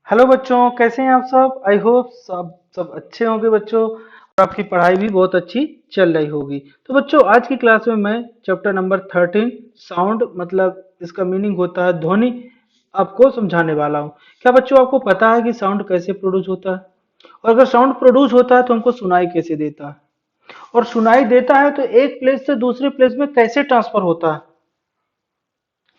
Hello बच्चों, कैसे हैं आप सब। आई होप सब अच्छे होंगे बच्चों, और आपकी पढ़ाई भी बहुत अच्छी चल रही होगी। तो बच्चों, आज की क्लास में मैं चैप्टर नंबर 13 साउंड मतलब इसका मीनिंग होता है ध्वनि, आपको समझाने वाला हूँ। क्या बच्चों आपको पता है कि साउंड कैसे प्रोड्यूस होता है, और अगर साउंड प्रोड्यूस होता है तो हमको सुनाई कैसे देता है, और सुनाई देता है तो एक प्लेस से दूसरे प्लेस में कैसे ट्रांसफर होता है।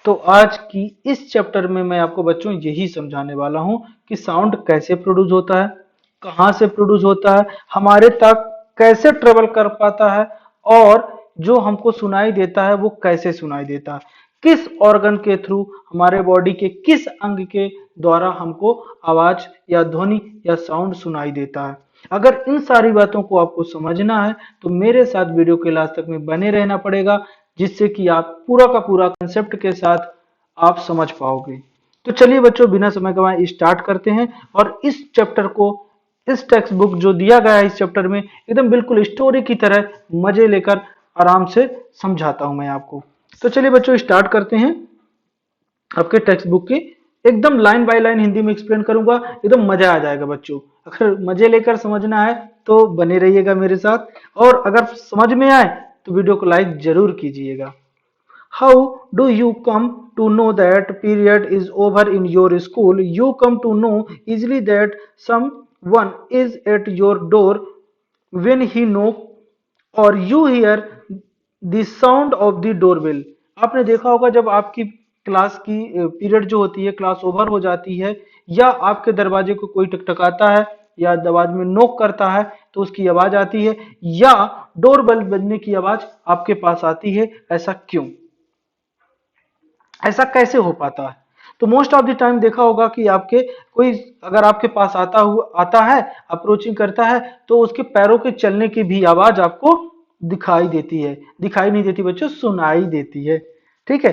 तो आज की इस चैप्टर में मैं आपको बच्चों यही समझाने वाला हूं कि साउंड कैसे प्रोड्यूस होता है, कहां से प्रोड्यूस होता है, हमारे तक कैसे ट्रेवल कर पाता है, और जो हमको सुनाई देता है वो कैसे सुनाई देता है, किस ऑर्गन के थ्रू, हमारे बॉडी के किस अंग के द्वारा हमको आवाज या ध्वनि या साउंड सुनाई देता है। अगर इन सारी बातों को आपको समझना है तो मेरे साथ वीडियो के लास्ट तक में बने रहना पड़ेगा, जिससे कि आप पूरा का पूरा कंसेप्ट के साथ आप समझ पाओगे। तो चलिए बच्चों, बिना समय गंवाए स्टार्ट करते हैं, और इस चैप्टर को, इस टेक्स्ट बुक जो दिया गया है इस चैप्टर में, एकदम बिल्कुल स्टोरी की तरह मजे लेकर आराम से समझाता हूं मैं आपको। तो चलिए बच्चों, स्टार्ट करते हैं। आपके टेक्स्ट बुक की एकदम लाइन बाय लाइन हिंदी में एक्सप्लेन करूंगा, एकदम मजा आ जाएगा बच्चों। अगर मजे लेकर समझना है तो बने रहिएगा मेरे साथ, और अगर समझ में आए तो वीडियो को लाइक जरूर कीजिएगा। How do you come to know that period is over in your school? You come to know easily that someone is at your door when he knock, or you hear the sound of the doorbell. आपने देखा होगा जब आपकी class की period जो होती है, class over हो जाती है, या आपके दरवाजे को कोई टकटकाता है या दरवाजे में नोक करता है तो उसकी आवाज आती है, या डोरबेल बजने की आवाज आपके पास आती है। ऐसा क्यों, ऐसा कैसे हो पाता है? तो मोस्ट ऑफ द टाइम देखा होगा कि आपके कोई अगर आपके पास आता है, अप्रोचिंग करता है, तो उसके पैरों के चलने की भी आवाज आपको दिखाई देती है। दिखाई नहीं देती बच्चों, सुनाई देती है। ठीक है,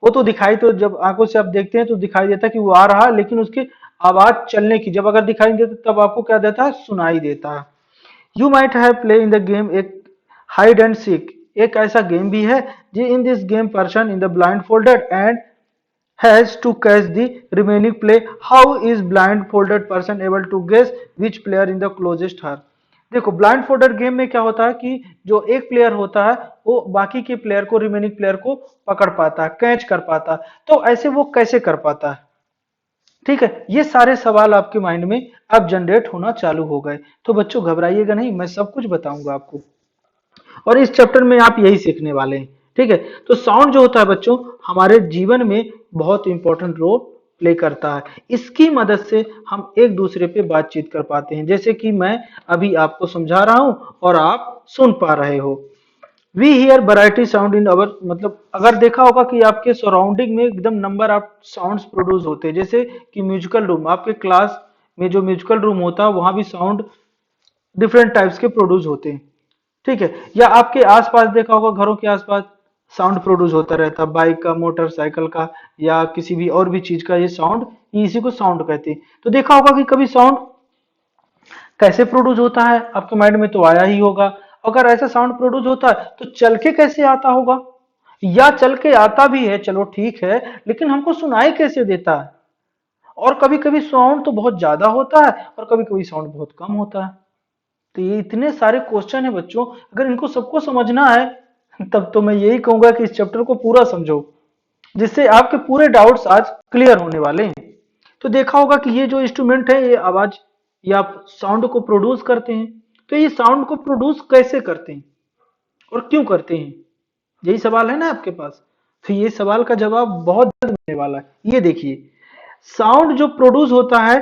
वो तो दिखाई, तो जब आंखों से आप देखते हैं तो दिखाई देता है कि वो आ रहा है, लेकिन उसकी आवाज चलने की जब अगर दिखाई नहीं देता तब आपको क्या देता है, सुनाई देता है। You might have play in the game एक हाइड एंड सीक, एक ऐसा गेम भी है जी। In this game person in the blindfolded and has to catch the remaining play. How is blindfolded person able to guess which player in the closest her? देखो, blind folded game में क्या होता है कि जो एक player होता है वो बाकी के प्लेयर को, रिमेनिंग प्लेयर को पकड़ पाता है, कैच कर पाता है। तो ऐसे वो कैसे कर पाता है? ठीक है, ये सारे सवाल आपके माइंड में अब जनरेट होना चालू हो गए। तो बच्चों घबराइएगा नहीं, मैं सब कुछ बताऊंगा आपको, और इस चैप्टर में आप यही सीखने वाले हैं। ठीक है, तो साउंड जो होता है बच्चों हमारे जीवन में बहुत इंपॉर्टेंट रोल प्ले करता है। इसकी मदद से हम एक दूसरे पे बातचीत कर पाते हैं, जैसे कि मैं अभी आपको समझा रहा हूं और आप सुन पा रहे हो। We hear variety sound in our, मतलब अगर देखा होगा कि आपके सराउंडिंग में एकदम नंबर ऑफ साउंड्स प्रोड्यूस होते हैं, जैसे कि म्यूजिकल रूम, आपके क्लास में जो म्यूजिकल रूम होता है वहां भी साउंड डिफरेंट टाइप्स के प्रोड्यूस होते हैं। ठीक है, या आपके आसपास देखा होगा, घरों के आसपास साउंड प्रोड्यूस होता रहता है, बाइक का, मोटरसाइकिल का, या किसी भी और भी चीज का, ये साउंड, इसी को साउंड कहते हैं। तो देखा होगा कि कभी साउंड कैसे प्रोड्यूस होता है, आपके माइंड में तो आया ही होगा। अगर ऐसा साउंड प्रोड्यूस होता है तो चल के कैसे आता होगा, या चल के आता भी है, चलो ठीक है, लेकिन हमको सुनाई कैसे देता है? और कभी कभी साउंड तो बहुत ज्यादा होता है और कभी कभी साउंड बहुत कम होता है। तो ये इतने सारे क्वेश्चन है बच्चों, अगर इनको सबको समझना है तब तो मैं यही कहूंगा कि इस चैप्टर को पूरा समझो, जिससे आपके पूरे डाउट्स आज क्लियर होने वाले हैं। तो देखा होगा कि ये जो इंस्ट्रूमेंट है ये आवाज या साउंड को प्रोड्यूस करते हैं। तो ये साउंड को प्रोड्यूस कैसे करते हैं और क्यों करते हैं, यही सवाल है ना आपके पास। तो ये सवाल का जवाब बहुत जल्द मिलने वाला है। ये देखिए, साउंड जो प्रोड्यूस होता है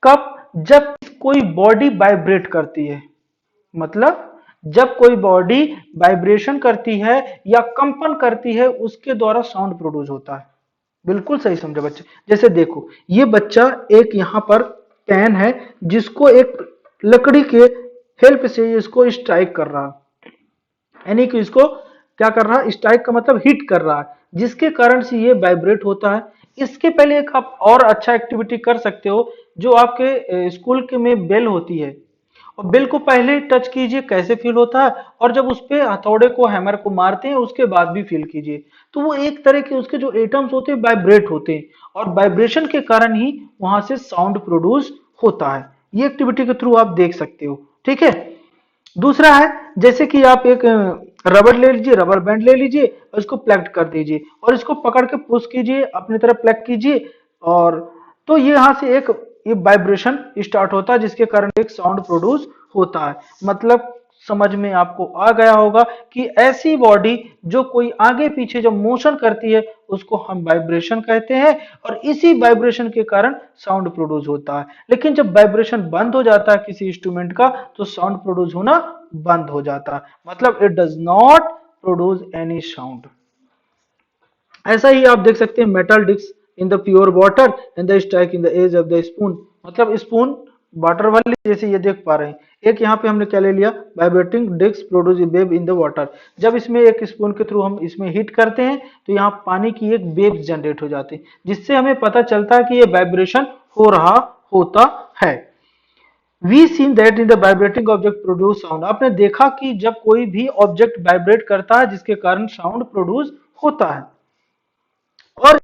कब, जब कोई बॉडी वाइब्रेट करती है, मतलब जब कोई बॉडी वाइब्रेशन करती है या कंपन करती है, उसके द्वारा साउंड प्रोड्यूस होता है। बिल्कुल सही समझे बच्चे। जैसे देखो, ये बच्चा एक यहाँ पर पेन है जिसको एक लकड़ी के हेल्प से इसको स्ट्राइक कर रहा है, यानी कि इसको क्या कर रहा है, स्ट्राइक का मतलब हिट कर रहा है, जिसके कारण से ये वाइब्रेट होता है। इसके पहले एक आप और अच्छा एक्टिविटी कर सकते हो, जो आपके स्कूल के में बेल होती है, और बेल को पहले टच कीजिए कैसे फील होता है, और जब उस पे हथौड़े को हैमर को मारते हैं उसके बाद भी फील कीजिए। तो वो एक तरह के उसके जो एटम्स होते हैं वाइब्रेट होते हैं, और वाइब्रेशन के कारण ही वहां से साउंड प्रोड्यूस होता है। ये एक्टिविटी के थ्रू आप देख सकते हो। ठीक है। दूसरा है, जैसे कि आप एक रबर ले लीजिए, रबर बैंड ले लीजिए और इसको प्लग कर दीजिए और इसको पकड़ के पुश कीजिए, अपनी तरफ प्लग कीजिए, और तो ये यहाँ से एक ये वाइब्रेशन स्टार्ट होता है जिसके कारण एक साउंड प्रोड्यूस होता है। मतलब समझ में आपको आ गया होगा कि ऐसी बॉडी जो कोई आगे पीछे जब मोशन करती है उसको हम वाइब्रेशन कहते हैं, और इसी वाइब्रेशन के कारण साउंड प्रोड्यूस होता है। लेकिन जब वाइब्रेशन बंद हो जाता है किसी इंस्ट्रूमेंट का तो साउंड प्रोड्यूस होना बंद हो जाता है, मतलब it does not produce any sound. ऐसा ही आप देख सकते हैं metal disc in the pure water and the strike in the edge of the spoon, मतलब स्पून वाटर वाली जैसे ये देख पा रहे हैं। एक यहाँ पे हमने क्या ले लिया, vibrating disc produce wave in the water. जब इसमें एक स्पून के थ्रू हम इसमें हीट करते हैं तो यहाँ पानी की एक वेव जनरेट हो जाती है, जिससे हमें पता चलता है कि ये वाइब्रेशन हो रहा होता है। We seen that in the vibrating object produce sound, आपने देखा कि जब कोई भी ऑब्जेक्ट वाइब्रेट करता है जिसके कारण साउंड प्रोड्यूस होता है। और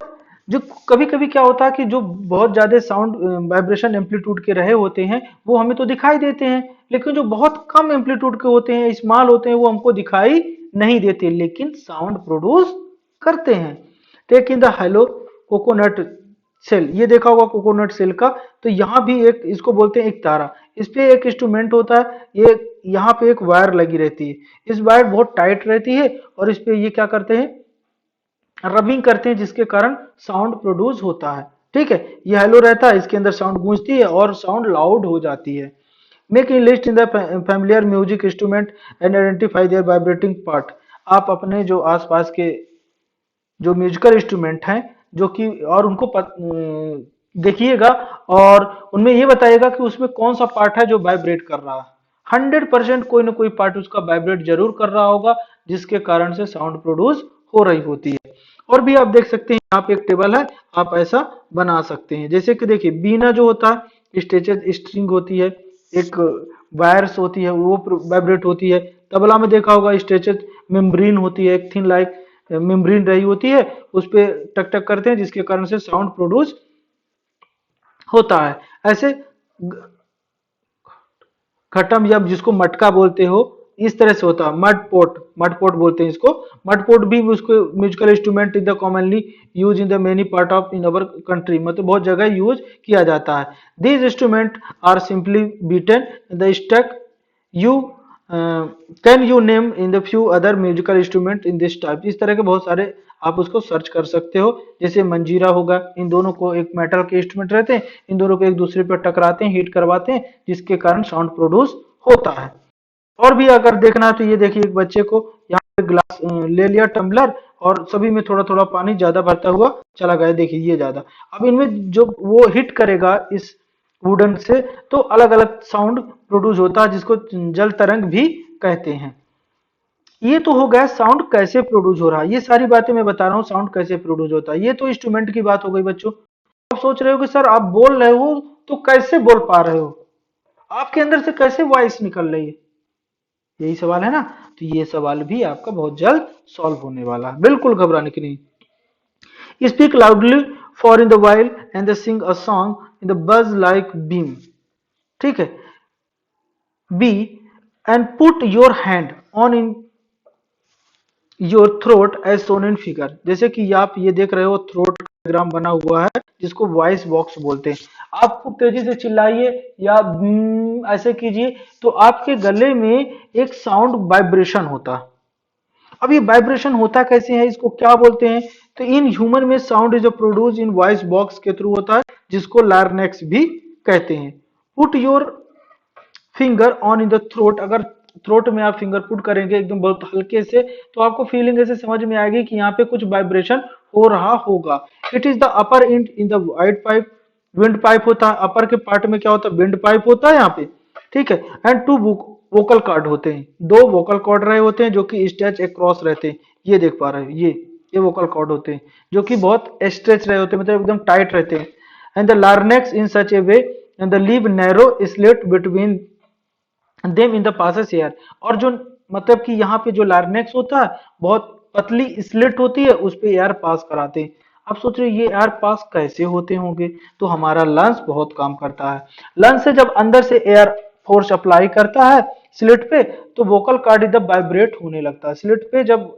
जो कभी कभी क्या होता है कि जो बहुत ज्यादा साउंड वाइब्रेशन एम्पलीट्यूड के रहे होते हैं वो हमें तो दिखाई देते हैं, लेकिन जो बहुत कम एम्पलीट्यूड के होते हैं, स्मॉल होते हैं, वो हमको दिखाई नहीं देते लेकिन साउंड प्रोड्यूस करते हैं। Take in the hollow coconut shell, ये देखा होगा कोकोनट सेल का। तो यहाँ भी एक इसको बोलते हैं एक तारा, इस पे एक इंस्ट्रूमेंट होता है, ये यहाँ पे एक वायर लगी रहती है, इस वायर बहुत टाइट रहती है और इस पे ये क्या करते हैं, रबिंग करते हैं, जिसके कारण साउंड प्रोड्यूस होता है। ठीक है, ये हेलो रहता है, इसके अंदर साउंड गूंजती है और साउंड लाउड हो जाती है। Make a list in the familiar music instrument and identify there vibrating part, आप अपने जो आसपास के जो म्यूजिकल इंस्ट्रूमेंट हैं जो कि और उनको देखिएगा और उनमें ये बताइएगा कि उसमें कौन सा पार्ट है जो वाइब्रेट कर रहा है। 100% कोई ना कोई पार्ट उसका वाइब्रेट जरूर कर रहा होगा जिसके कारण से साउंड प्रोड्यूस हो रही होती है। और भी आप देख सकते हैं यहाँ पे एक टेबल है, आप ऐसा बना सकते हैं। जैसे कि देखिए बीना जो होता है स्ट्रेचेड स्ट्रिंग होती है, एक वायर्स होती है वो वाइब्रेट होती है। तबला में देखा होगा स्ट्रेचेड मेम्ब्रेन होती है, एक थिन लाइक मेम्ब्रेन रही होती है, उस पे टक टक करते हैं जिसके कारण से साउंड प्रोड्यूस होता है। ऐसे खटम या जिसको मटका बोलते हो इस तरह से होता है। मड पोट बोलते हैं इसको। मड पोट भी उसको musical instrument in the commonly use in the many part of in our country, मतलब बहुत जगह यूज किया जाता है। These instrument are simply beaten the stick you can you name in the few other musical instrument in this type, इस तरह के बहुत सारे आप उसको सर्च कर सकते हो। जैसे मंजीरा होगा, इन दोनों को एक मेटल के इंस्ट्रूमेंट रहते हैं, इन दोनों को एक दूसरे पर टकराते हैं, हीट करवाते हैं जिसके कारण साउंड प्रोड्यूस होता है। और भी अगर देखना है तो ये देखिए एक बच्चे को यहाँ पे ग्लास ले लिया टम्बलर और सभी में थोड़ा थोड़ा पानी ज्यादा भरता हुआ चला गया, देखिए ये ज्यादा। अब इनमें जो वो हिट करेगा इस वुडन से तो अलग अलग साउंड प्रोड्यूस होता है जिसको जल तरंग भी कहते हैं। ये तो हो गया साउंड कैसे प्रोड्यूस हो रहा है, ये सारी बातें मैं बता रहा हूँ साउंड कैसे प्रोड्यूस होता है। ये तो इंस्ट्रूमेंट की बात हो गई बच्चों। आप सोच रहे हो कि सर आप बोल रहे हो तो कैसे बोल पा रहे हो, आपके अंदर से कैसे वॉइस निकल रही है, यही सवाल है ना। तो ये सवाल भी आपका बहुत जल्द सॉल्व होने वाला है, बिल्कुल घबराने की नहीं। Speak loudly for in the wild and sing a song in the buzz like beam. ठीक है, be and put your hand on in your throat as soon in figure, जैसे कि आप ये देख रहे हो थ्रोट डायग्राम बना हुआ है जिसको वॉइस बॉक्स बोलते हैं। आप खूब तेजी से चिल्लाइए या ऐसे कीजिए तो आपके गले में एक साउंड वाइब्रेशन होता है। अब ये वाइब्रेशन होता कैसे है, इसको क्या बोलते हैं, तो इन ह्यूमन में sound is produce in voice box के थ्रू होता है जिसको लार्नेक्स भी कहते हैं। Put your finger on in the throat, अगर थ्रोट में आप फिंगर पुट करेंगे एकदम बहुत हल्के से तो आपको फीलिंग ऐसे समझ में आएगी कि यहाँ पे कुछ वाइब्रेशन हो रहा होगा। It is the upper and in the wide pipe, wind pipe होता है, अपर के पार्ट में क्या होता है विंड पाइप होता है यहाँ पे। ठीक है, एंड टू वोकल कॉर्ड होते हैं, दो वोकल कॉर्ड रहे होते हैं जो कि स्ट्रेच अक्रॉस रहते हैं, ये देख पा रहे हैं ये वोकल कॉर्ड होते हैं जो कि बहुत स्ट्रेच रहे होते हैं, मतलब एकदम टाइट रहते हैं। And the larynx in such a way and the leave narrow slit between them in the passes air, और जो मतलब कि यहाँ पे जो लार्नेक्स होता है बहुत पतली स्लिट होती है, उस पे एयर पास कराते हैं। अब सोच रहे हैं ये एयर पास कैसे होते होंगे, तो हमारा लंग्स बहुत काम करता है। लंग्स से जब अंदर से एयर फोर्स अप्लाई करता है स्लिट पे, तो वोकल कार्ड इधर वाइब्रेट होने लगता है। स्लिट पे जब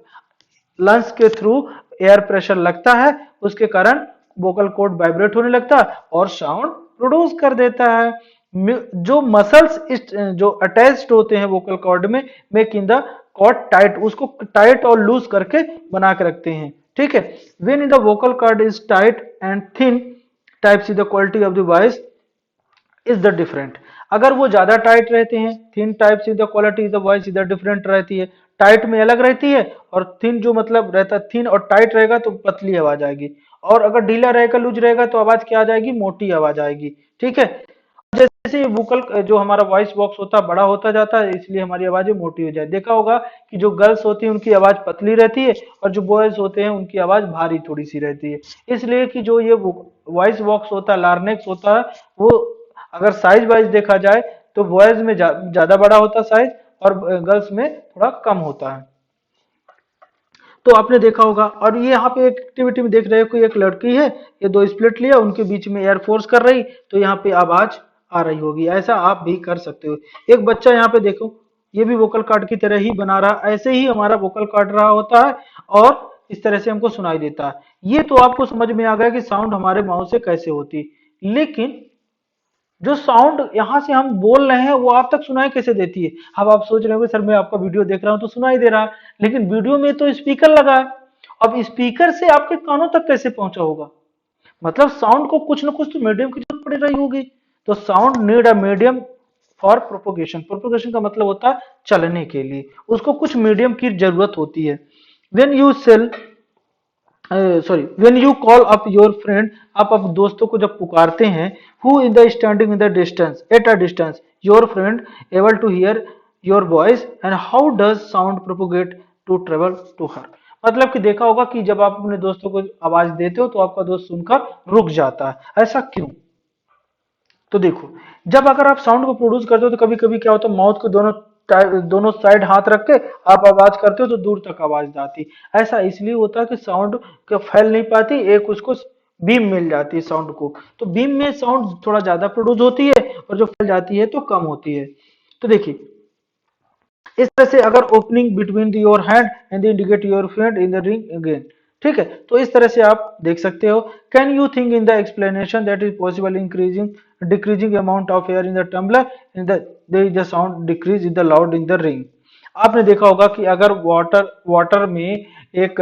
लंग्स के थ्रू एयर प्रेशर लगता है, उसके कारण वोकल कॉर्ड वाइब्रेट होने लगता है और साउंड प्रोड्यूस कर देता है। जो मसल्स जो अटैच्ड होते हैं वोकल कॉर्ड में, make in the cord tight, उसको टाइट और लूज करके बना के रखते हैं। ठीक है, when in the vocal cord is tight and thin, type see the quality of the voice is the different. अगर वो ज्यादा टाइट रहते हैं, थिन टाइप से the quality is the voice इधर डिफरेंट रहती है। टाइट में अलग रहती है, और थिन जो मतलब रहता है, थिन और टाइट रहेगा तो पतली आवाज आएगी, और अगर ढीला रहेगा लूज रहेगा तो आवाज क्या आ जाएगी, मोटी आवाज आएगी। ठीक है, जैसे वोकल जो हमारा वॉइस बॉक्स होता है बड़ा होता जाता है, इसलिए हमारी आवाजें मोटी हो जाए। देखा होगा कि जो गर्ल्स होती है उनकी आवाज पतली रहती है, और जो बॉयज होते हैं उनकी आवाज भारी थोड़ी सी रहती है। इसलिए कि जो ये वॉइस बॉक्स होता है, लार्नेक्स होता है, वो अगर साइज वाइज देखा जाए तो बॉयज में ज्यादा बड़ा होता है साइज, और गर्ल्स में थोड़ा कम होता है। तो आपने देखा होगा। और ये यहाँ पे एक एक्टिविटी में देख रहे हो कि एक लड़की है, ये दो स्प्लिट लिया, उनके बीच में एयर फोर्स कर रही, तो यहाँ पे आवाज आ रही होगी। ऐसा आप भी कर सकते हो। एक बच्चा यहाँ पे देखो, ये भी वोकल कार्ड की तरह ही बना रहा, ऐसे ही हमारा वोकल कार्ड रहा होता है, और इस तरह से हमको सुनाई देता है। ये तो आपको समझ में आ गया कि साउंड हमारे माउथ से कैसे होती है। लेकिन जो साउंड यहाँ से हम बोल रहे हैं वो आप तक सुनाई कैसे देती है। अब आप सोच रहे हो सर मैं आपका वीडियो देख रहा हूँ तो सुनाई दे रहा है, लेकिन वीडियो में तो स्पीकर लगा है। अब स्पीकर से आपके कानों तक कैसे पहुंचा होगा, मतलब साउंड को कुछ ना कुछ तो मीडियम की जरूरत पड़ रही होगी। तो sound need a medium for propagation. Propagation का मतलब होता है चलने के लिए, उसको कुछ मीडियम की जरूरत होती है। When you sell sorry when you call up your friend, आप अब दोस्तों को जब पुकारते हैं, who in the standing in the distance at a distance, your friend able to hear your voice and how does sound propagate to travel to her. मतलब कि देखा होगा कि जब आप अपने दोस्तों को आवाज देते हो तो आपका दोस्त सुनकर रुक जाता है, ऐसा क्यों। तो देखो, जब अगर आप साउंड को प्रोड्यूस करते हो तो कभी कभी क्या होता है, माउथ को दोनों साइड हाथ रख के आप आवाज करते हो तो दूर तक आवाज जाती। ऐसा इसलिए होता है कि साउंड का फैल नहीं पाती, एक उसको बीम मिल जाती है साउंड को, तो बीम में साउंड थोड़ा ज्यादा प्रोड्यूस होती है, और जो फैल जाती है तो कम होती है। तो देखिए, इस तरह से अगर opening between your hand and indicate your friend in the ring again. ठीक है, तो इस तरह से आप देख सकते हो। Can you think in the explanation that is possible increasing decreasing amount of air in the tumbler in the there is the sound decrease in the loud in the ring. आपने देखा होगा कि अगर वाटर वाटर में एक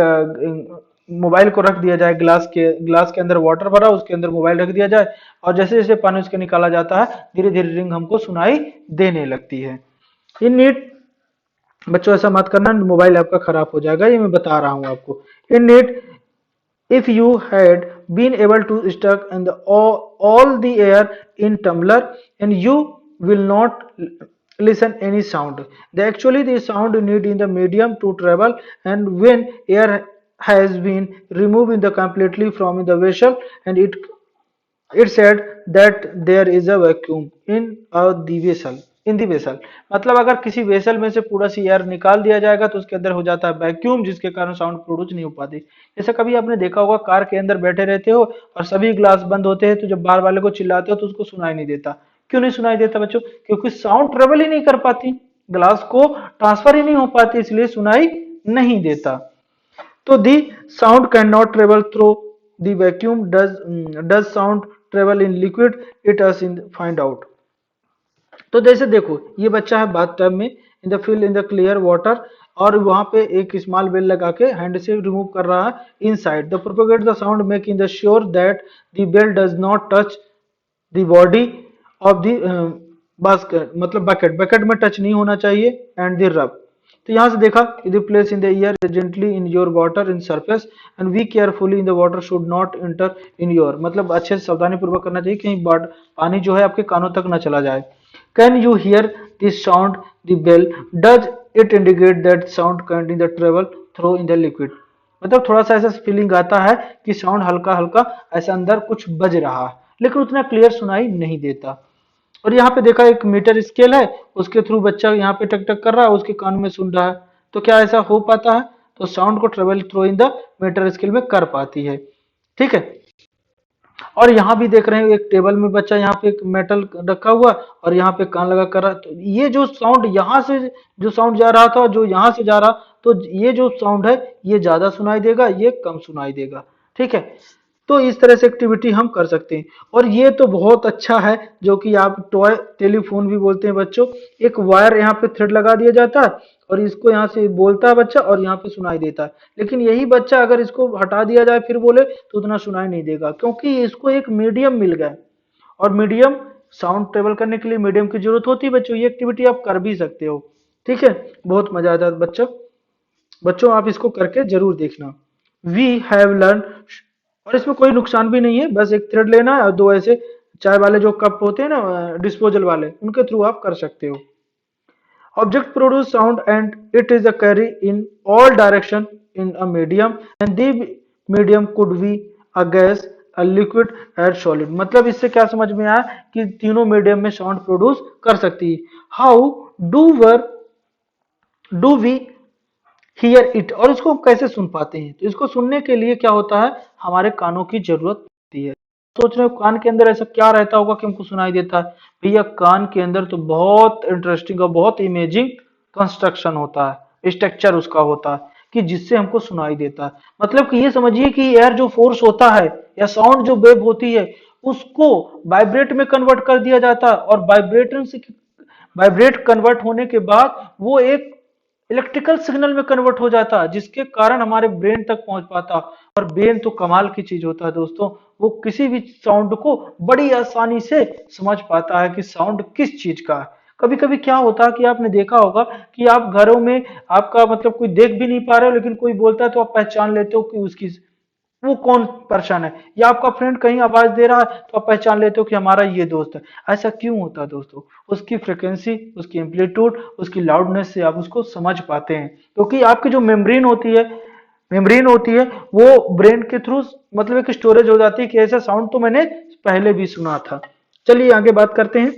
mobile को रख दिया जाए, ग्लास के अंदर वाटर भरा, उसके अंदर मोबाइल रख दिया जाए, और जैसे जैसे पानी उसके निकाला जाता है, धीरे धीरे रिंग हमको सुनाई देने लगती है। इन नीट बच्चों ऐसा मत करना, मोबाइल आपका खराब हो जाएगा, ये मैं बता रहा हूं आपको। In it, if you had been able to stuck in all the air in tumbler, and you will not listen any sound, the actually the sound you need in the medium to travel, and when air has been removed in the completely from the vessel, and it said that there is a vacuum in the vessel in the vessel. मतलब अगर किसी vessel में से पूरा सी air निकाल दिया जाएगा तो उसके अंदर हो जाता है वैक्यूम, जिसके कारण साउंड प्रोड्यूस नहीं हो पाती। जैसे कभी आपने देखा होगा कार के अंदर बैठे रहते हो और सभी ग्लास बंद होते हैं, तो जब बाहर वाले को चिल्लाते हो तो उसको सुनाई नहीं देता। क्यों नहीं सुनाई देता बच्चों, क्योंकि साउंड ट्रेवल ही नहीं कर पाती, ग्लास को ट्रांसफर ही नहीं हो पाती, इसलिए सुनाई नहीं देता। तो the sound can not travel through the vacuum, does sound travel in liquid, it us in find out. तो जैसे देखो, ये बच्चा है बाथ टब में, in the feel in the clear water, और वहां पे एक स्मॉल बेल लगा के हैंड से रिमूव कर रहा है inside the propagate the sound make in the sure that the bell does not touch the body of the basket, मतलब बकेट, बकेट में टच नहीं होना चाहिए, एंड द रब। तो यहाँ से देखा, the place in the ear gently in your water in surface and we carefully in the water should not enter in your, मतलब अच्छे से सावधानी पूर्वक करना चाहिए, कहीं पानी जो है आपके कानों तक न चला जाए। Can you hear this sound the bell, does it indicate that sound can in the travel through in the liquid. मतलब थोड़ा सा ऐसा फीलिंग आता है कि साउंड हल्का हल्का ऐसा अंदर कुछ बज रहा है, लेकिन उतना क्लियर सुनाई नहीं देता। और यहाँ पे देखा एक मीटर स्केल है, उसके थ्रू बच्चा यहाँ पे टक टक कर रहा है, उसके कान में सुन रहा है। तो क्या ऐसा हो पाता है? तो साउंड को travel through in the meter scale में कर पाती है। ठीक है। और यहाँ भी देख रहे हैं एक टेबल में बच्चा यहाँ पे एक मेटल रखा हुआ और यहाँ पे कान लगा कर रहा है। तो ये जो साउंड यहाँ से जो साउंड जा रहा था, जो यहाँ से जा रहा, तो ये जो साउंड है ये ज्यादा सुनाई देगा, ये कम सुनाई देगा। ठीक है। तो इस तरह से एक्टिविटी हम कर सकते हैं। और ये तो बहुत अच्छा है, जो कि आप टॉय टेलीफोन भी बोलते हैं बच्चों। एक वायर यहाँ पे थ्रेड लगा दिया जाता है और इसको यहाँ से बोलता है बच्चा और यहाँ पे सुनाई देता है। लेकिन यही बच्चा अगर इसको हटा दिया जाए फिर बोले तो उतना सुनाई नहीं देगा, क्योंकि इसको एक मीडियम मिल गया है। और मीडियम, साउंड ट्रेवल करने के लिए मीडियम की जरूरत होती है बच्चों। ये एक्टिविटी आप कर भी सकते हो। ठीक है। बहुत मजा आता है बच्चों। बच्चों आप इसको करके जरूर देखना। We have learn. और इसमें कोई नुकसान भी नहीं है, बस एक थ्रेड लेना है और दो ऐसे चाय वाले जो कप होते हैं ना, डिस्पोजल वाले, उनके थ्रू आप कर सकते हो। Object produce sound and it is a carry in all direction in a medium, and the medium could be a gas, a liquid or solid। मतलब इससे क्या समझ में आया कि तीनों मीडियम में साउंड प्रोड्यूस कर सकती है। How do were do we hear it. और इसको हम कैसे सुन पाते हैं? तो इसको सुनने के लिए क्या होता है, हमारे कानों की जरूरत होती है। सोच रहे हो कान के अंदर ऐसा क्या रहता होगा कि हमको सुनाई देता है? भैया कान के अंदर तो बहुत इंटरेस्टिंग और बहुत इमेजिंग कंस्ट्रक्शन होता है, स्ट्रक्चर उसका होता है कि जिससे हमको सुनाई देता है। मतलब कि ये समझिए कि एयर जो फोर्स होता है या साउंड जो वेव होती है, उसको वाइब्रेट में कन्वर्ट कर दिया जाता है। और वाइब्रेटन से वाइब्रेट कन्वर्ट होने के बाद वो एक इलेक्ट्रिकल सिग्नल में कन्वर्ट हो जाता, जिसके कारण हमारे ब्रेन तक पहुंच पाता। और ब्रेन तो कमाल की चीज होता है दोस्तों, वो किसी भी साउंड को बड़ी आसानी से समझ पाता है कि साउंड किस चीज का है। कभी कभी क्या होता है कि आपने देखा होगा कि आप घरों में आपका मतलब कोई देख भी नहीं पा रहे हो, लेकिन कोई बोलता है तो आप पहचान लेते हो कि उसकी वो कौन पर्सन है। या आपका फ्रेंड कहीं आवाज दे रहा है तो आप पहचान लेते हो कि हमारा ये दोस्त है। ऐसा क्यों होता है दोस्तों? उसकी फ्रिक्वेंसी, उसकी एम्पलीट्यूड, उसकी लाउडनेस से आप उसको समझ पाते हैं, क्योंकि आपकी जो मेम्ब्रेन होती है वो ब्रेन के थ्रू मतलब एक स्टोरेज हो जाती है कि ऐसा साउंड तो मैंने पहले भी सुना था। चलिए आगे बात करते हैं।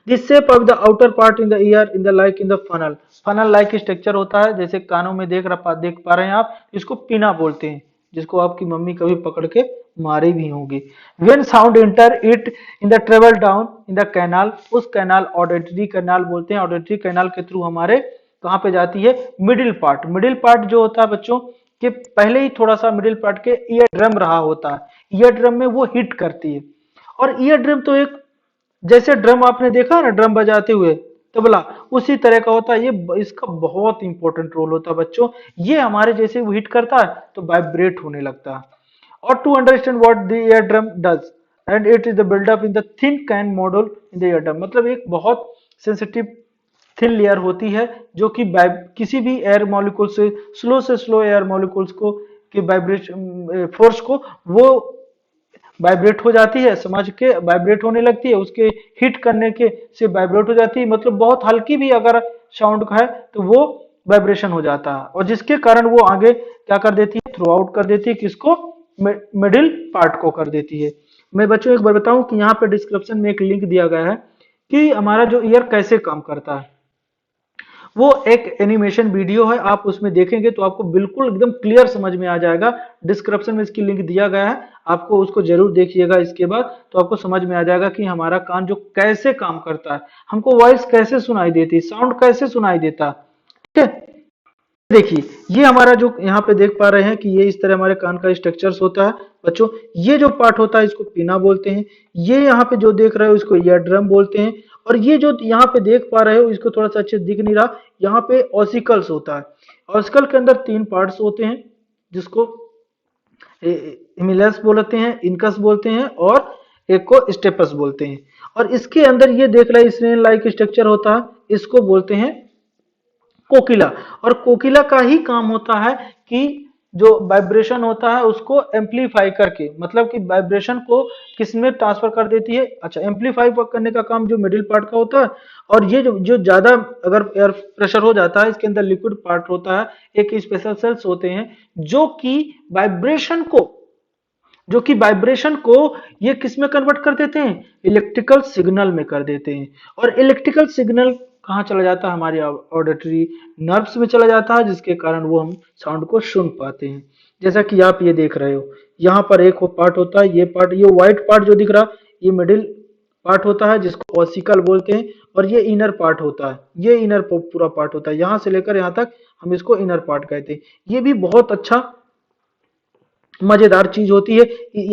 The shape of the outer part in the ear in the like in the funnel। Funnel like structure होता है, जैसे कानों में देख पा रहे हैं आप, इसको पिना बोलते हैं, जिसको आपकी मम्मी कभी पकड़ के मारी भी होगी। When sound enter it in the travel down in the canal, उस कैनाल ऑडिटरी कैनाल बोलते हैं। ऑडिटरी कैनाल के थ्रू हमारे कहाँ पे जाती है? Middle part. मिडिल पार्ट जो होता है बच्चों के पहले ही थोड़ा सा मिडिल पार्ट के ईयर ड्रम रहा होता है, ईयर ड्रम में वो हिट करती है। और ईयर ड्रम तो एक, जैसे ड्रम आपने देखा ना ड्रम बजाते हुए, तबला, उसी तरह का होता है ये। इसका बहुत इंपॉर्टेंट रोल होता है बच्चों। ये हमारे जैसे वो हिट करता है तो वाइब्रेट होने लगता है। और to understand what the ear drum does and it is the buildup in the thin can model in the ear drum. मतलब एक बहुत सेंसिटिव थिन लेयर होती है जो कि किसी भी एयर मॉलिक्यूल से स्लो एयर मॉलिक्यूल्स को कि वाइब्रेशन फोर्स को वो वाइब्रेट हो जाती है, समझ के वाइब्रेट होने लगती है, उसके हिट करने के से वाइब्रेट हो जाती है। मतलब बहुत हल्की भी अगर साउंड का है तो वो वाइब्रेशन हो जाता है, और जिसके कारण वो आगे क्या कर देती है? थ्रो आउट कर देती है। किसको? मिडिल पार्ट को कर देती है। मैं बच्चों एक बार बताऊं कि यहाँ पे डिस्क्रिप्शन में एक लिंक दिया गया है कि हमारा जो ईयर कैसे काम करता है। वो एक एनिमेशन वीडियो है, आप उसमें देखेंगे तो आपको बिल्कुल एकदम क्लियर समझ में आ जाएगा। डिस्क्रिप्शन में इसकी लिंक दिया गया है, आपको उसको जरूर देखिएगा। इसके बाद तो आपको समझ में आ जाएगा कि हमारा कान जो कैसे काम करता है, हमको वॉइस कैसे सुनाई देती है, साउंड कैसे सुनाई देता है। ठीक है। देखिए ये हमारा जो यहाँ पे देख पा रहे हैं कि ये इस तरह हमारे कान का स्ट्रक्चर्स होता है बच्चों। ये जो पार्ट होता है इसको पिना बोलते हैं। ये यहाँ पे जो देख रहे हो इसको ईयर ड्रम बोलते हैं। और ये जो यहाँ पे देख पा रहे हो इसको थोड़ा सा अच्छे दिख नहीं रहा, यहाँ पे ऑसिकल्स होता है। ऑसिकल के अंदर तीन पार्ट्स होते हैं, जिसको इमिलस बोलते हैं, इनकस बोलते हैं और एक को स्टेपस बोलते हैं। और इसके अंदर ये देख रहे हैं स्नेल लाइक स्ट्रक्चर होता है, इसको बोलते हैं कोकिला। और कोकिला का ही काम होता है कि जो वाइब्रेशन होता है उसको एम्पलीफाई करके, मतलब कि वाइब्रेशन को किस में ट्रांसफर कर देती है। अच्छा, एम्पलीफाई करने का काम जो मिडिल पार्ट का होता है। और ये जो ज्यादा अगर एयर प्रेशर हो जाता है, इसके अंदर लिक्विड पार्ट होता है, एक स्पेशल सेल्स होते हैं जो कि वाइब्रेशन को जो कि वाइब्रेशन को ये किस में कन्वर्ट कर देते हैं, इलेक्ट्रिकल सिग्नल में कर देते हैं। और इलेक्ट्रिकल सिग्नल कहाँ चला जाता है, हमारे ऑडिटरी नर्व्स में चला जाता है, जिसके कारण वो हम साउंड को सुन पाते हैं। जैसा कि आप ये देख रहे हो, यहाँ पर एक पार्ट होता है, ये पार्ट, ये व्हाइट पार्ट जो दिख रहा, ये मिडिल पार्ट होता है जिसको ऑसिकल बोलते हैं, और ये इनर पार्ट होता है, ये इनर पूरा पार्ट होता है, यहाँ से लेकर यहाँ तक हम इसको इनर पार्ट कहते हैं। ये भी बहुत अच्छा मजेदार चीज होती है।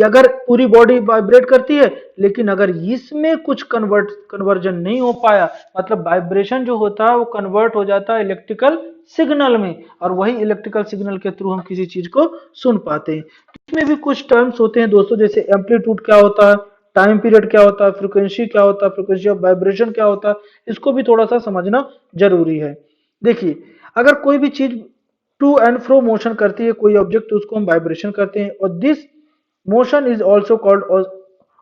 अगर पूरी बॉडी वाइब्रेट करती है, लेकिन अगर इसमें कुछ कन्वर्जन नहीं हो पाया, मतलब वाइब्रेशन जो होता है वो कन्वर्ट हो जाता है इलेक्ट्रिकल सिग्नल में, और वही इलेक्ट्रिकल सिग्नल के थ्रू हम किसी चीज को सुन पाते हैं। इसमें भी कुछ टर्म्स होते हैं दोस्तों, जैसे एम्पलीट्यूड क्या होता है, टाइम पीरियड क्या होता है, फ्रिक्वेंसी क्या होता है, फ्रिक्वेंसी ऑफ वाइब्रेशन क्या होता है, इसको भी थोड़ा सा समझना जरूरी है। देखिए, अगर कोई भी चीज टू एंड फ्रो मोशन करती है, कोई ऑब्जेक्ट, तो उसको हम वाइब्रेशन करते हैं, और this motion is also called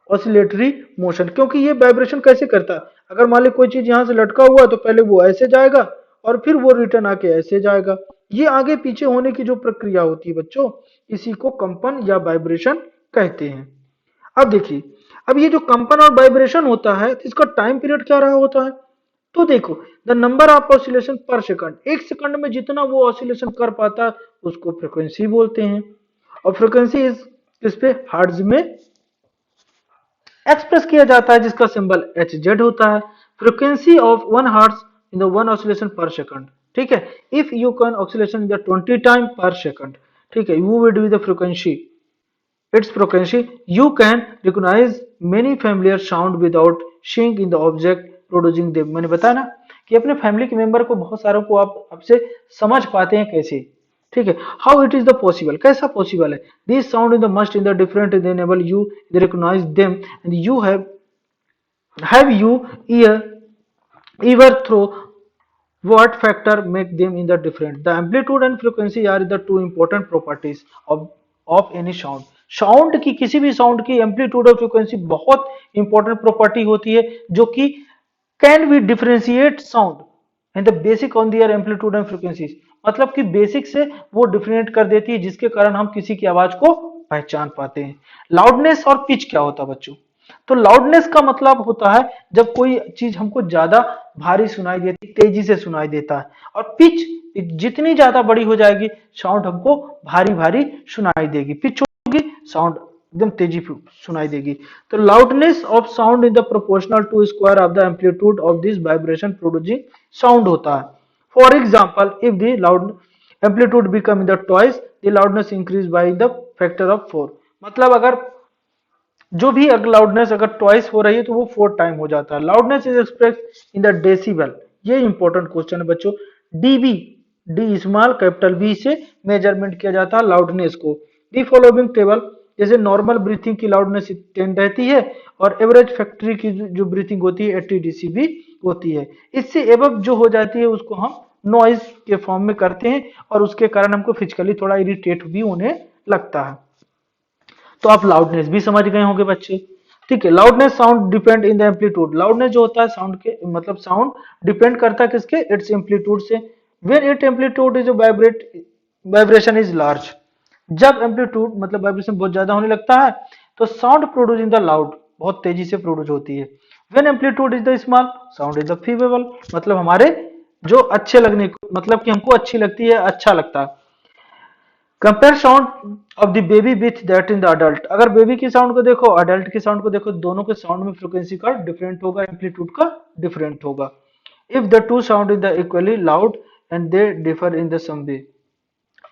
oscillatory motion. क्योंकि ये वाइब्रेशन कैसे करता है, अगर मान ली कोई चीज यहां से लटका हुआ है, तो पहले वो ऐसे जाएगा और फिर वो रिटर्न आके ऐसे जाएगा। ये आगे पीछे होने की जो प्रक्रिया होती है बच्चों, इसी को कंपन या वाइब्रेशन कहते हैं। अब देखिए, अब ये जो कंपन और वाइब्रेशन होता है, तो इसका टाइम पीरियड क्या रहा होता है, तो देखो, द नंबर ऑफ ऑसिलेशन पर सेकंड, एक सेकंड में जितना वो ऑसिलेशन कर पाता है उसको फ्रिक्वेंसी बोलते हैं। और फ्रिक्वेंसी इस पे हर्ट्ज में एक्सप्रेस किया जाता है, जिसका सिंबल एच जेड होता है। Frequency of 1 hertz in the 1 oscillation पर सेकंड, ठीक है। If you can oscillation in the 20 time पर सेकंड, ठीक है, you will be the frequency, its frequency, you can recognize many familiar sound without seeing in the object producing them। मैंने बताया ना कि अपने फैमिली के मेंबर को, बहुत सारों को आप आपसे समझ पाते हैं कैसे, ठीक है। How it is the possible, कैसा पॉसिबल है, this sound in the must in the different enable you recognise them and you have you ever through what factor make them in the different, the amplitude and frequency are the two important properties of any sound। Sound की, किसी भी sound की amplitude और frequency बहुत important property होती है, जो कि can be differentiate sound and the basic on their amplitude and frequencies, मतलब कि बेसिक से वो डिफरेंट कर देती है, जिसके कारण हम किसी की आवाज को पहचान पाते हैं। लाउडनेस और पिच क्या होता है बच्चों, तो लाउडनेस का मतलब होता है जब कोई चीज हमको ज्यादा भारी सुनाई देती, तेजी से सुनाई देता है। और पिच जितनी ज्यादा बड़ी हो जाएगी, साउंड हमको भारी भारी सुनाई देगी, पिच होगी, साउंड एकदम तेजी सुनाई देगी। तो loudness of sound in the proportional to square of the amplitude of this vibration producing sound होता है। For example, if the loud amplitude become in the twice, the loudness increase by the factor of 4। मतलब अगर जो भी अगर loudness अगर twice हो रही है, तो वो 4 टाइम हो जाता है। Loudness is express in the decibel, ये इंपॉर्टेंट क्वेश्चन है बच्चों। DB, D small capital B से मेजरमेंट किया जाता है लाउडनेस को। दी फॉलोइंग टेबल, जैसे नॉर्मल ब्रीथिंग की लाउडनेस 10 रहती है, और एवरेज फैक्ट्री की जो ब्रीथिंग होती है 80 डीसीबी होती है। इससे एबव जो हो जाती है उसको हम नॉइज के फॉर्म में करते हैं, और उसके कारण हमको फिजिकली थोड़ा इरिटेट भी होने लगता है। तो आप लाउडनेस भी समझ गए होंगे बच्चे, ठीक है। Loudness sound depend in the amplitude, loudness जो होता है साउंड के, मतलब साउंड डिपेंड करता है किसके, इट्स एम्पलीट्यूड से। When it amplitude is vibration is large, जब एम्पलीट्यूड मतलब वाइब्रेशन बहुत ज्यादा होने लगता है, तो sound produce in the loud बहुत तेजी से प्रोड्यूस होती है। When amplitude is the small, sound is the feeble, मतलब हमारे जो अच्छे लगने को, मतलब कि हमको अच्छी लगती है, अच्छा लगता है। Compare sound of the baby with that in the adult, अगर बेबी की साउंड को देखो, अडल्ट की साउंड को देखो, दोनों के साउंड में फ्रीक्वेंसी का डिफरेंट होगा, एम्पलीट्यूड का डिफरेंट होगा। If the two sound in the equally loud and they differ in the some way,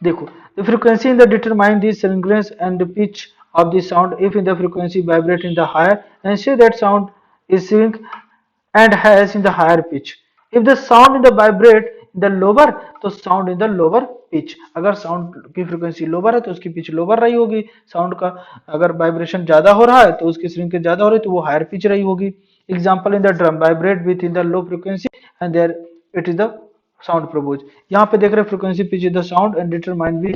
देखो, the frequency in the determine the shrillness and the pitch of the sound. If in the frequency vibrate in the higher and say that sound is sink and has in the higher pitch, if the sound in the vibrate in the lower, तो sound in the lower pitch, अगर sound की frequency lower है तो उसकी pitch lower रही होगी, sound का अगर वाइब्रेशन ज्यादा हो रहा है तो उसकी श्रिंकेज ज्यादा हो रही है, तो वो हायर पिच रही होगी। Example, in the drum vibrate with in the low frequency and there it is the sound produce. यहाँ पे देख रहे हैं frequency pitch is the sound and determine भी,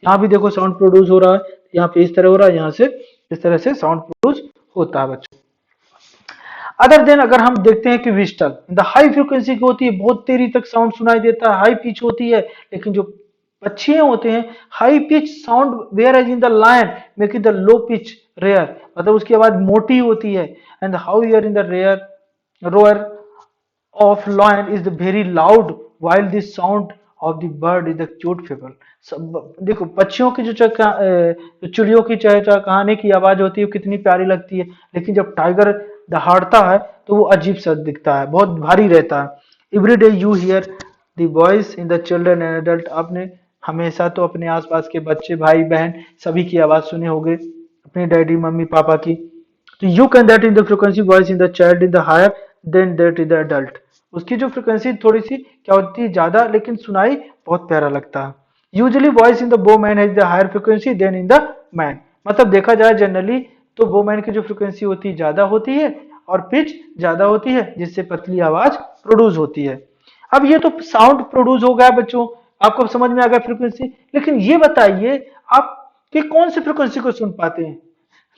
यहाँ भी देखो साउंड प्रोड्यूस हो रहा है, यहाँ पे इस तरह हो रहा है, यहाँ से इस तरह से साउंड प्रोड्यूस होता है बच्चों। अदर देन अगर हम देखते हैं कि विस्टल द हाई फ्रीक्वेंसी की होती है, बहुत देरी तक साउंड सुनाई देता है, हाई पिच होती है, लेकिन जो पक्षी होते हैं high pitch sound where as in the lion making the low pitch rare, मतलब उसकी आवाज मोटी होती है। And how your in the rare roar of lion is the very loud while the sound of the bird is the cute fable। सब देखो पक्षियों की जो चिड़ियों की चहचहाने की आवाज होती है वो कितनी प्यारी लगती है, लेकिन जब टाइगर दहाड़ता है तो वो अजीब सा दिखता है, बहुत भारी रहता है। Every day you here the voice in the children and adult, आपने हमेशा तो अपने आसपास के बच्चे भाई बहन सभी की आवाज सुने होंगे, अपने डैडी मम्मी पापा की। तो you can that in the frequency voice in the child in the higher than that in the adult, उसकी जो फ्रिक्वेंसी थोड़ी सी क्या होती है ज्यादा, लेकिन सुनाई बहुत प्यारा लगता है। Usually voice in the woman has the higher frequency than in the man, मतलब देखा जाए जनरली तो बो मैन की जो फ्रिक्वेंसी होती है ज्यादा होती है और पिच ज्यादा होती है, जिससे पतली आवाज प्रोड्यूस होती है। अब ये तो साउंड प्रोड्यूस हो गया बच्चों, आपको समझ में आ गया फ्रिक्वेंसी, लेकिन ये बताइए आप कि कौन सी फ्रिक्वेंसी को सुन पाते हैं।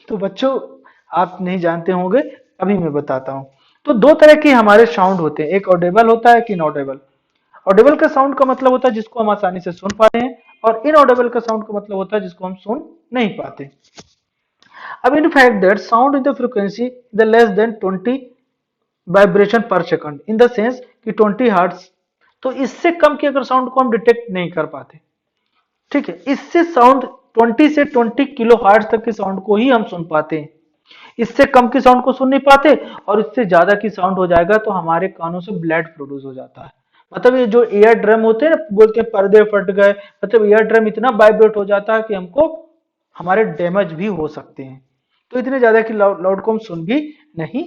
तो बच्चों आप नहीं जानते होंगे, अभी मैं बताता हूं। तो दो तरह के हमारे साउंड होते हैं, एक ऑडिबल होता है एक इनऑडिबल। ऑडिबल का साउंड का मतलब होता है जिसको हम आसानी से सुन पाते हैं, और इनऑडिबल का साउंड का मतलब होता है जिसको हम सुन नहीं पाते। अब in fact that sound in the frequency the less than 20 vibration पर सेकंड इन द सेंस कि 20 हर्ट्ज, तो इससे कम की अगर साउंड को हम डिटेक्ट नहीं कर पाते, ठीक है, इससे साउंड 20 से 20 किलो हर्ट्ज तक के साउंड को ही हम सुन पाते हैं, इससे कम की साउंड को सुन नहीं पाते, और इससे ज्यादा की साउंड हो जाएगा तो हमारे कानों से ब्लड प्रोड्यूस हो जाता है। मतलब ये जो एयर ड्रम होते हैं ना, बोलते हैं पर्दे फट गए, मतलब एयर ड्रम इतना वाइब्रेट हो जाता है कि हमको हमारे डैमेज भी हो सकते हैं। तो इतने ज्यादा की लाउड को हम सुन भी नहीं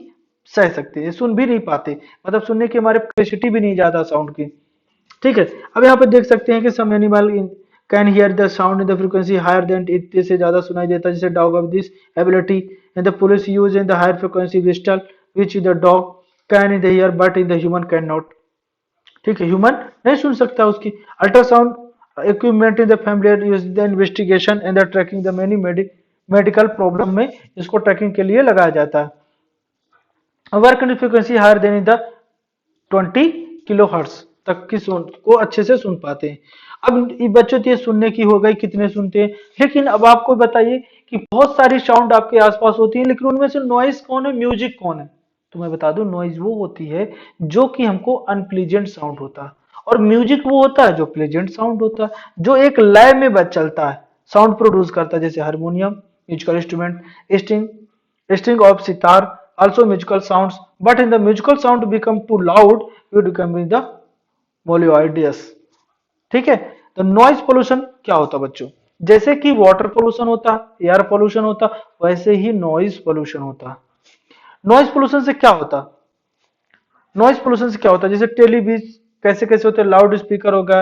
सह सकते, सुन भी नहीं पाते, मतलब सुनने की हमारे कैपेसिटी भी नहीं ज्यादा साउंड की, ठीक है। अब यहाँ पे देख सकते हैं कि some animal can hear the sound in the frequency higher than, इतने से ज्यादा सुनाई देता है, जैसे dog of this ability and the police use in the higher frequency whistle which the dog can in the hear but in the human can not, ठीक है, human नहीं सुन सकता उसकी। Ultrasound equipment in the familiar use the investigation and the tracking the many medical problem में इसको tracking के लिए लगाया जाता है। Work in frequency higher than in the 20 kilohertz तक की सुन को अच्छे से सुन पाते हैं। अब ये बच्चों तो ये सुनने की हो गई कितने सुनते हैं, लेकिन अब आपको बताइए कि बहुत सारी साउंड आपके आसपास होती है, लेकिन उनमें से नॉइज कौन है, म्यूजिक कौन है। तो मैं बता दूं नॉइज वो होती है जो कि हमको अनप्लीजेंट साउंड होता है, और म्यूजिक वो होता है जो प्लेजेंट साउंड होता है, जो एक लय में बच चलता है, साउंड प्रोड्यूस करता है, जैसे harmonium musical instrument, string string of sitar also musical sounds, but in the musical sound become too loud you become in the melodious, ठीक है। तो नॉइज पोल्यूशन क्या होता है बच्चों, जैसे कि वाटर पोल्यूशन होता है, एयर पोल्यूशन होता, वैसे ही नॉइज पोल्यूशन होता। नॉइज पोल्यूशन से क्या होता, नॉइज पोल्यूशन से क्या होता है, जैसे टेलीविजन कैसे कैसे होते हैं, लाउड स्पीकर हो गया,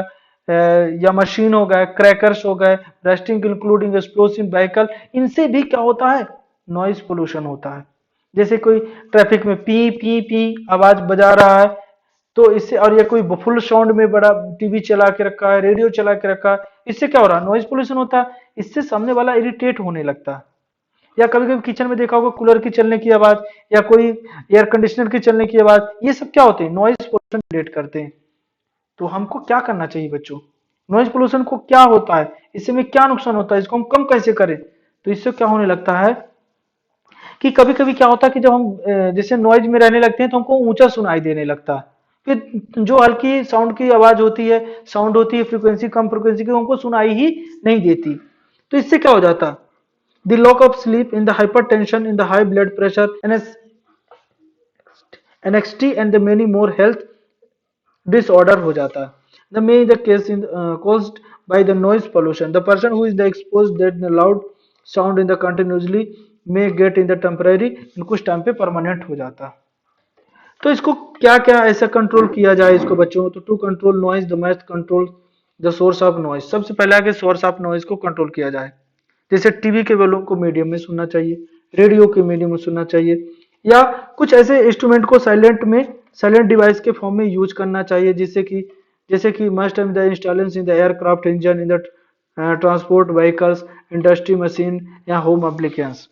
या मशीन हो गए, क्रैकर्स हो गए, रेस्टिंग इंक्लूडिंग एक्सप्लोसिव व्हीकल, इनसे भी क्या होता है, नॉइज पोल्यूशन होता है। जैसे कोई ट्रैफिक में पी पी पी आवाज बजा रहा है, तो इससे, और या कोई फुल साउंड में बड़ा टीवी चला के रखा है, रेडियो चला के रखा है, इससे क्या हो रहा है, नॉइज पोल्यूशन होता है, इससे सामने वाला इरिटेट होने लगता है। या कभी कभी किचन में देखा होगा कूलर की चलने की आवाज, या कोई एयर कंडीशनर की चलने की आवाज, ये सब क्या होते हैं, नॉइज पोल्यूशन क्रिएट करते हैं। तो हमको क्या करना चाहिए बच्चों, नॉइज पोल्यूशन को क्या होता है, इससे में क्या नुकसान होता है, इसको हम कम कैसे करें। तो इससे क्या होने लगता है कि कभी कभी क्या होता है कि जब हम जैसे नॉइज में रहने लगते हैं तो हमको ऊंचा सुनाई देने लगता है, फिर जो हल्की साउंड की आवाज होती है, साउंड होती है फ्रीक्वेंसी कम फ्रीक्वेंसी की, हमको सुनाई ही नहीं देती। तो इससे क्या हो जाता, the lock of sleep in the hyper tension in the high blood pressure NXT and the many more health disorder हो जाता है। The may the case in caused by the noise pollution, the person who is the exposed that the loud sound in the continuously may get in the temporary, इन कुछ time पे permanent हो जाता है। तो इसको क्या क्या ऐसा कंट्रोल किया जाए इसको बच्चों, तो to control noise the must control the source of noise, सबसे पहले आगे सोर्स ऑफ नॉइज को कंट्रोल किया जाए। जैसे टीवी के वेलों को मीडियम में सुनना चाहिए, रेडियो के मीडियम में सुनना चाहिए, या कुछ ऐसे इंस्ट्रूमेंट को साइलेंट में, साइलेंट डिवाइस के फॉर्म में यूज करना चाहिए, जिससे कि जैसे कि must in the installations in the aircraft engine in the transport vehicles industry machine या home appliances.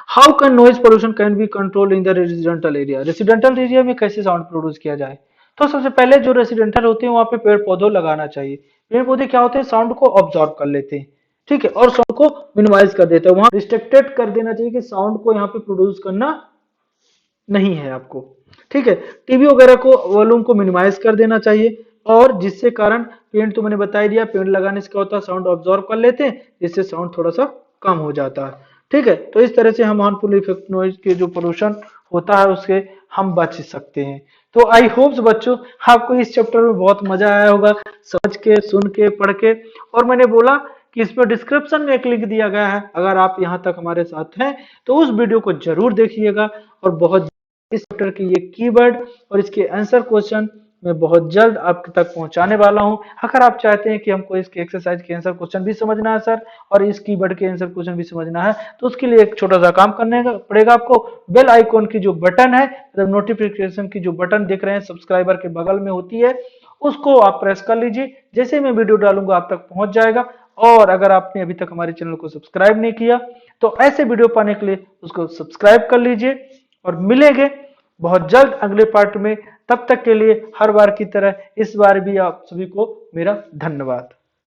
How can noise pollution can be control in the residential area, residential area में कैसे साउंड प्रोड्यूस किया जाए। तो सबसे पहले जो residential होते हैं वहां पे पेड़ पौधों लगाना चाहिए, पेड़ पौधे क्या होते हैं, साउंड को ऑब्जॉर्व कर लेते हैं, ठीक है, और साउंड को मिनिमाइज कर देते हैं। वहां रिस्ट्रिक्टेड कर देना चाहिए कि साउंड को यहाँ पे प्रोड्यूस करना नहीं है आपको, ठीक है। टीवी वगैरह को वॉल्यूम को मिनिमाइज कर देना चाहिए, और जिससे कारण पेड़ तो मैंने बता ही दिया, पेड़ लगाने से क्या होता है, साउंड ऑब्जॉर्व कर लेते हैं, जिससे साउंड थोड़ा सा कम हो जाता है, ठीक है। तो इस तरह से हम हार्मफुल इफेक्ट नॉइज के जो पोल्यूशन होता है उसके हम बच सकते हैं। तो आई होप्स बच्चों आपको इस चैप्टर में बहुत मजा आया होगा, समझ के, सुन के, पढ़ के। और मैंने बोला कि इसमें डिस्क्रिप्शन में एक लिंक दिया गया है, अगर आप यहाँ तक हमारे साथ हैं तो उस वीडियो को जरूर देखिएगा। और बहुत इस चैप्टर के ये कीवर्ड और इसके आंसर क्वेश्चन मैं बहुत जल्द आपके तक पहुंचाने वाला हूं। अगर आप चाहते हैं कि हमको इसके एक्सरसाइज के आंसर क्वेश्चन भी समझना है सर, और इस कीवर्ड के आंसर क्वेश्चन भी समझना है, तो उसके लिए एक छोटा सा काम करने का पड़ेगा आपको। बेल आइकॉन की जो बटन है, मतलब नोटिफिकेशन की जो बटन देख रहे हैं सब्सक्राइबर के बगल में होती है, उसको आप प्रेस कर लीजिए। जैसे मैं वीडियो डालूंगा आप तक पहुंच जाएगा। और अगर आपने अभी तक हमारे चैनल को सब्सक्राइब नहीं किया तो ऐसे वीडियो पाने के लिए उसको सब्सक्राइब कर लीजिए। और मिलेंगे बहुत जल्द अगले पार्ट में। तब तक के लिए हर बार की तरह इस बार भी आप सभी को मेरा धन्यवाद।